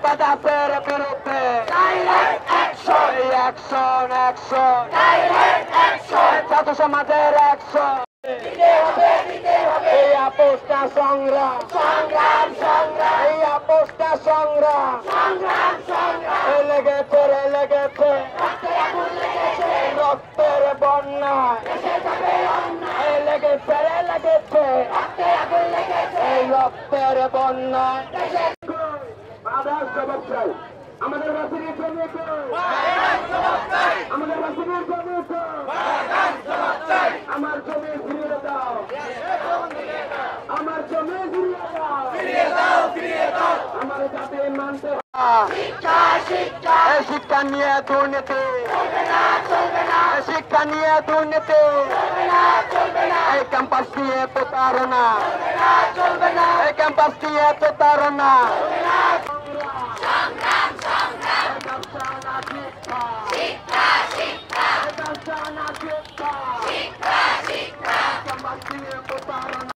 দাদাদের বিরুদ্ধে ছাত্র সমাজের এই আপোষটা সংগ্রাম এই আপোষটা সংগ্রাম লেগেছে রক্তের বন্যায় লেগেছে এই রক্তের বন্যায় আদার জবাব চাই আমাদের বাসিনীর জমি আমাদের বাসিনীর জমি আমার জমি ফিরিয়ে দাও আমার জমি ফিরিয়ে দাও আমার জাতি মানতে শিক্ষা নিয়ে দুর্নীতি শিক্ষা নিয়ে দুর্নীতি এই ক্যাম্পাস দিয়ে প্রতারণা এই ক্যাম্পাস দিয়ে প্রতারণা